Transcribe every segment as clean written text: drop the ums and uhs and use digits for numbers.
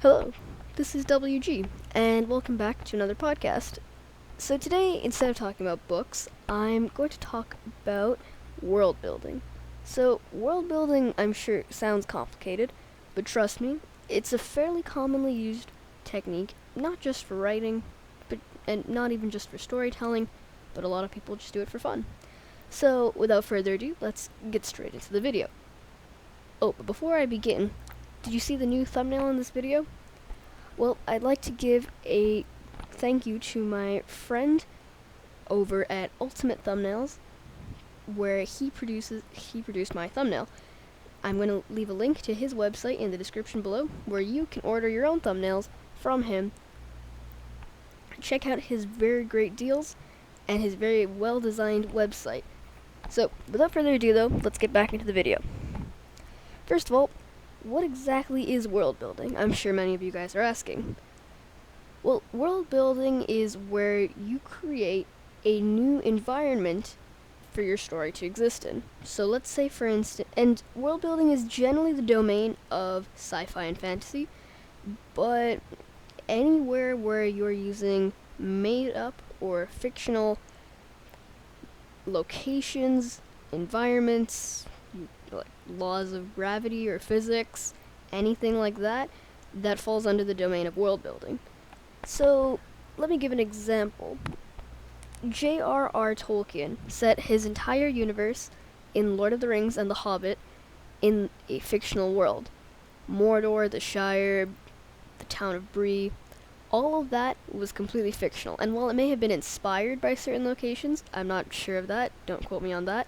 Hello, this is WG, and welcome back to another podcast. So today, instead of talking about books, I'm going to talk about world building. So, world building, I'm sure, sounds complicated, but trust me, it's a fairly commonly used technique, not just for writing, and not even just for storytelling, but a lot of people just do it for fun. So, without further ado, let's get straight into the video. Oh, but before I begin, did you see the new thumbnail in this video? Well, I'd like to give a thank you to my friend over at Ultimate Thumbnails, where he produced my thumbnail. I'm going to leave a link to his website in the description below, where you can order your own thumbnails from him. Check out his very great deals and his very well-designed website. So, without further ado though, let's get back into the video. First of all, what exactly is world building? I'm sure many of you guys are asking. Well, world building is where you create a new environment for your story to exist in. So let's say, for instance, and world building is generally the domain of sci-fi and fantasy, but anywhere where you're using made up or fictional locations, environments, like laws of gravity or physics, anything like that, that falls under the domain of world building. So, let me give an example. J.R.R. Tolkien set his entire universe in Lord of the Rings and The Hobbit in a fictional world. Mordor, the Shire, the town of Bree, all of that was completely fictional. And while it may have been inspired by certain locations, I'm not sure of that, don't quote me on that,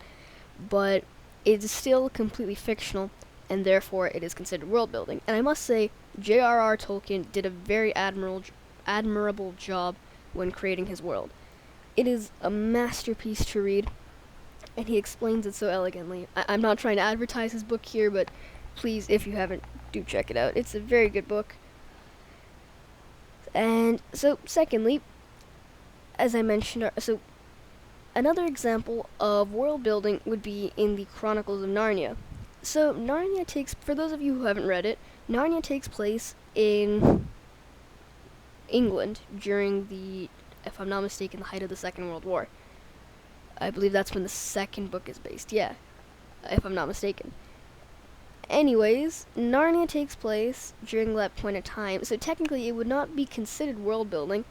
but it is still completely fictional, and therefore it is considered world building. And I must say, J.R.R. Tolkien did a very admirable job when creating his world. It is a masterpiece to read, and he explains it so elegantly. I'm not trying to advertise his book here, but please, if you haven't, do check it out. It's a very good book. And so, secondly, as I mentioned, another example of world building would be in the Chronicles of Narnia. So, Narnia for those of you who haven't read it, Narnia takes place in England during if I'm not mistaken, the height of the Second World War. I believe that's when the second book is based, yeah, if I'm not mistaken. Anyways, Narnia takes place during that point of time, so technically it would not be considered world building.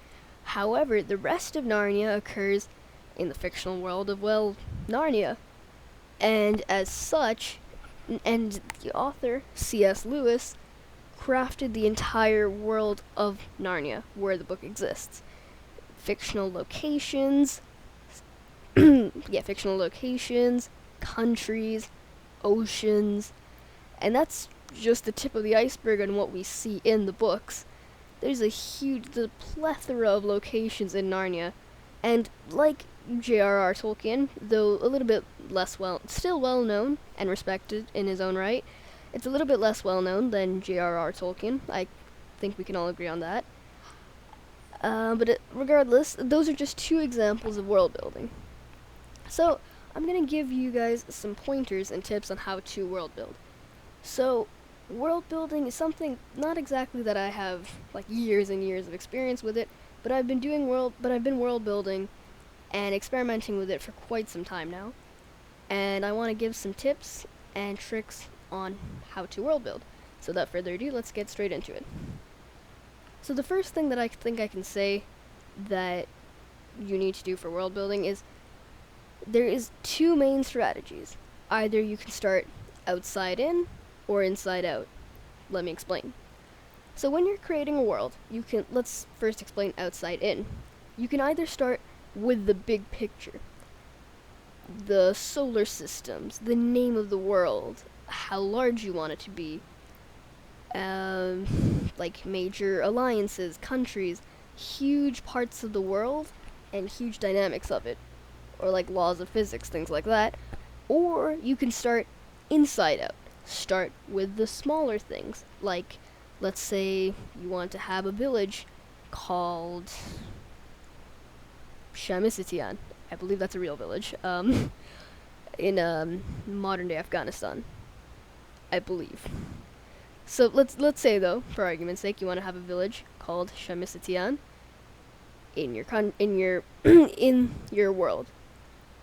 However, the rest of Narnia occurs in the fictional world of, Narnia. And as such, and the author, C.S. Lewis, crafted the entire world of Narnia, where the book exists. Fictional locations, countries, oceans, and that's just the tip of the iceberg on what we see in the books. There's the plethora of locations in Narnia, and like J.R.R. Tolkien, though a little bit still well known and respected in his own right, it's a little bit less well known than J.R.R. Tolkien. I think we can all agree on that. Regardless, those are just two examples of world building. So, I'm going to give you guys some pointers and tips on how to world build. So, world building is something not exactly that I have years and years of experience with it, but I've been world building and experimenting with it for quite some time now. And I want to give some tips and tricks on how to world build. So without further ado, let's get straight into it. So the first thing that I think I can say that you need to do for world building is there is two main strategies. Either you can start outside in or inside out. Let me explain. So when you're creating a world, let's first explain outside in. You can either start with the big picture, the solar systems, the name of the world, how large you want it to be, major alliances, countries, huge parts of the world, and huge dynamics of it, or laws of physics, things like that. Or you can start inside out. Start with the smaller things, let's say you want to have a village called Shamsitian. I believe that's a real village, in modern-day Afghanistan, I believe. So let's say though, for argument's sake, you want to have a village called Shamisatian in your in your world.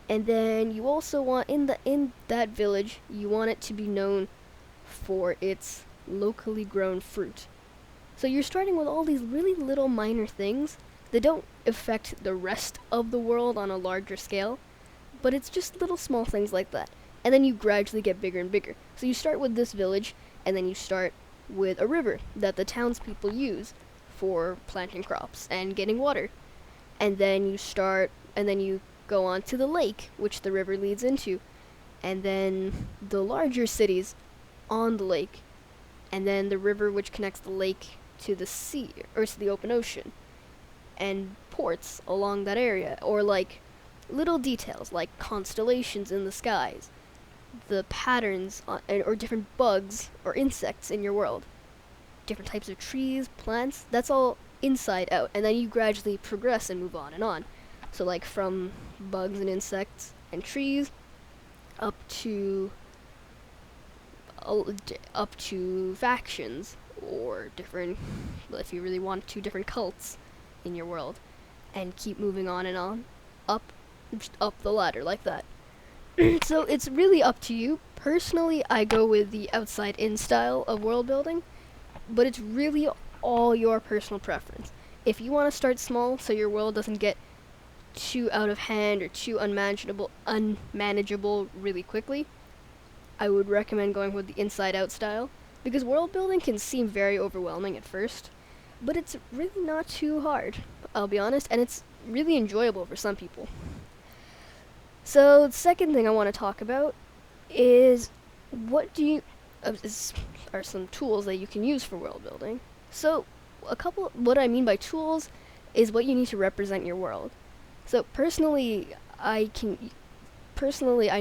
And then you also want in that village, you want it to be known for its locally grown fruit. So you're starting with all these really little minor things that don't affect the rest of the world on a larger scale, but it's just little small things like that. And then you gradually get bigger and bigger. So you start with this village, and then you start with a river that the townspeople use for planting crops and getting water. And then you go on to the lake, which the river leads into, and then the larger cities on the lake, and then the river which connects the lake to the sea, or to the open ocean, and ports along that area, or like little details like constellations in the skies, the patterns or different bugs or insects in your world, different types of trees, plants, that's all inside out, and then you gradually progress and move on and on. So like from bugs and insects and trees up to factions, or different, if you really want to, different cults in your world, and keep moving on and on up the ladder like that. So it's really up to you. Personally, I go with the outside in style of world building, but it's really all your personal preference. If you want to start small so your world doesn't get too out of hand or too unmanageable really quickly, I would recommend going with the inside out style, because world building can seem very overwhelming at first, but it's really not too hard, I'll be honest, and it's really enjoyable for some people. So the second thing I want to talk about is are some tools that you can use for world building. So what I mean by tools is what you need to represent your world. So personally, I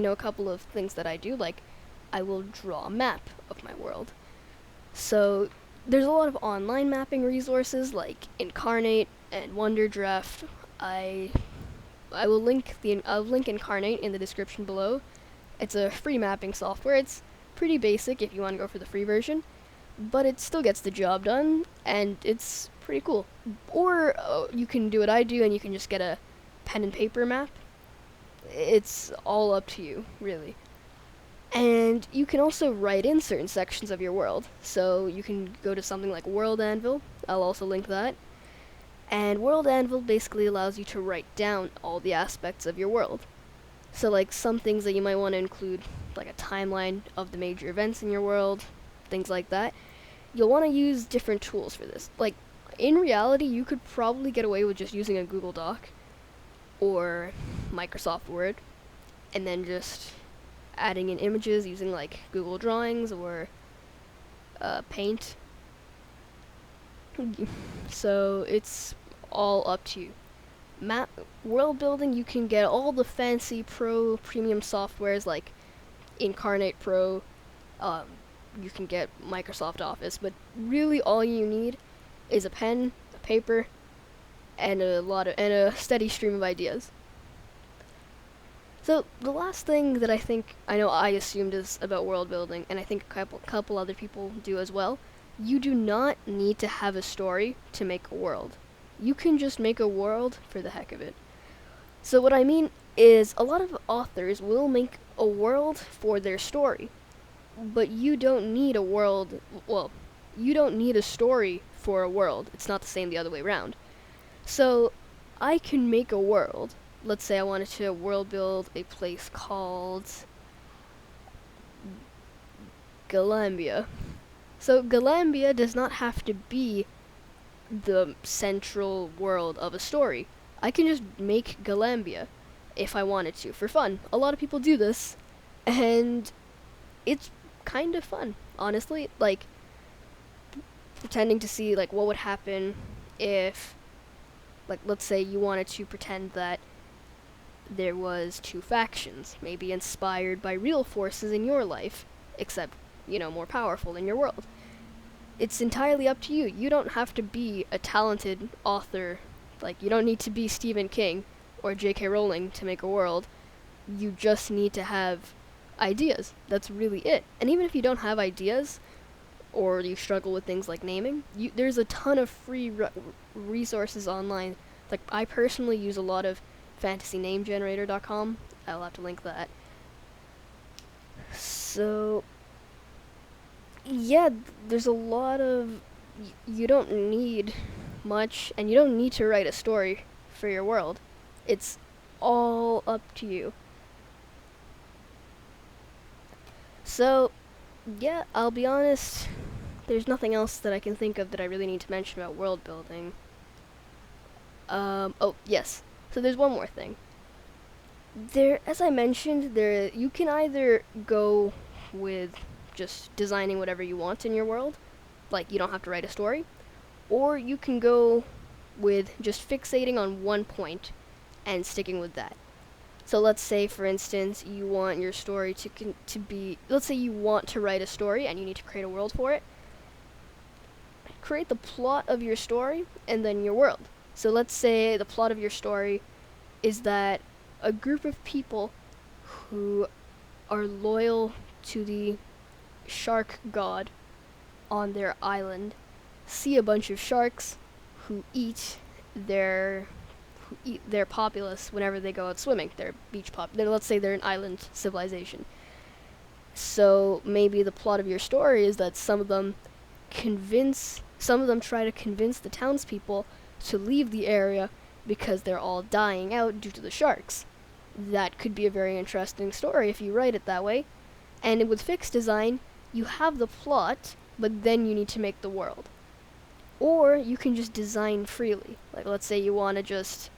know a couple of things that I do, like I will draw a map of my world. So there's a lot of online mapping resources like Inkarnate and Wonderdraft. I'll link Inkarnate in the description below. It's a free mapping software. It's pretty basic if you want to go for the free version, but it still gets the job done, and it's pretty cool. Or you can do what I do, and you can just get a pen and paper map. It's all up to you, really. And you can also write in certain sections of your world. So you can go to something like World Anvil. I'll also link that. And World Anvil basically allows you to write down all the aspects of your world. So like some things that you might want to include, like a timeline of the major events in your world, things like that. You'll want to use different tools for this. Like, in reality, you could probably get away with just using a Google Doc or Microsoft Word, and then just adding in images using like Google Drawings or Paint. So it's all up to you. World building, you can get all the fancy pro premium softwares like Inkarnate Pro. You can get Microsoft Office, but really all you need is a pen, a paper, and a steady stream of ideas. So the last thing that I assumed is about world building, and I think a couple other people do as well. You do not need to have a story to make a world. You can just make a world for the heck of it. So what I mean is, a lot of authors will make a world for their story, but you don't need a world. Well, you don't need a story for a world. It's not the same the other way around. So I can make a world. Let's say I wanted to world build a place called Galambia. So Galambia does not have to be the central world of a story. I can just make Galambia if I wanted to, for fun. A lot of people do this, and it's kind of fun, honestly. Like, pretending to see, like, what would happen if, like, let's say you wanted to pretend that there was two factions, maybe inspired by real forces in your life, except, more powerful in your world. It's entirely up to you. You don't have to be a talented author. Like, you don't need to be Stephen King or J.K. Rowling to make a world. You just need to have ideas. That's really it. And even if you don't have ideas, or you struggle with things like naming, there's a ton of free resources online. Like, I personally use a lot of fantasynamegenerator.com. I'll have to link that. So, yeah, there's a lot of... you don't need much, and you don't need to write a story for your world. It's all up to you. So, yeah, I'll be honest, there's nothing else that I can think of that I really need to mention about world building. Oh, yes. So there's one more thing. As I mentioned, you can either go with just designing whatever you want in your world, like you don't have to write a story, or you can go with just fixating on one point and sticking with that. So let's say, for instance, you want your story to be, let's say you want to write a story and you need to create a world for it. Create the plot of your story and then your world. So let's say the plot of your story is that a group of people who are loyal to the shark god on their island see a bunch of sharks who eat their populace whenever they go out swimming. Their beach let's say they're an island civilization. So maybe the plot of your story is that some of them try to convince the townspeople to leave the area because they're all dying out due to the sharks. That could be a very interesting story if you write it that way. And with fixed design, you have the plot, but then you need to make the world. Or you can just design freely. Like, let's say you want to just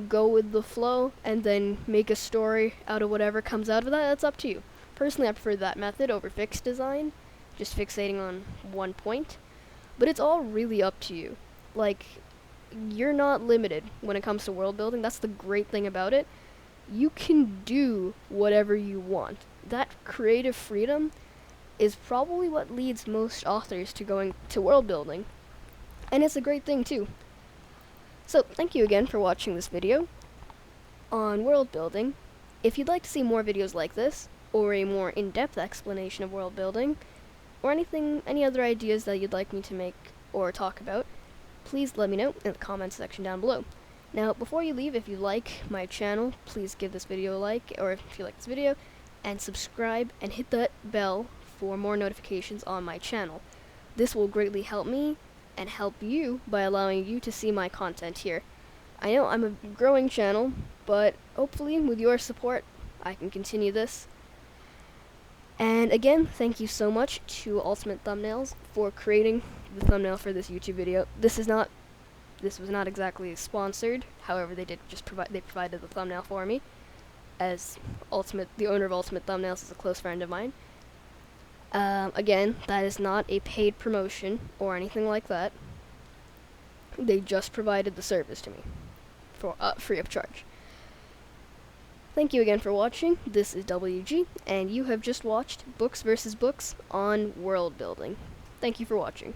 go with the flow and then make a story out of whatever comes out of that. That's up to you. Personally, I prefer that method over fixed design, just fixating on one point. But it's all really up to you. Like, you're not limited when it comes to world building. That's the great thing about it. You can do whatever you want. That creative freedom is probably what leads most authors to going to world building. And it's a great thing too. So, thank you again for watching this video on world building. If you'd like to see more videos like this, or a more in-depth explanation of world building, or any other ideas that you'd like me to make or talk about, please let me know in the comments section down below. Now, before you leave, if you like my channel, please give this video a like, or if you like this video, and subscribe and hit that bell for more notifications on my channel. This will greatly help me and help you by allowing you to see my content here. I know I'm a growing channel, but hopefully with your support, I can continue this. And again, thank you so much to Ultimate Thumbnails for creating the thumbnail for this YouTube video. This was not exactly sponsored. However, they provided the thumbnail for me, as the owner of Ultimate Thumbnails is a close friend of mine. Again, that is not a paid promotion or anything like that. They just provided the service to me for free of charge. Thank you again for watching. This is WG, and you have just watched Books vs. Books on world building. Thank you for watching.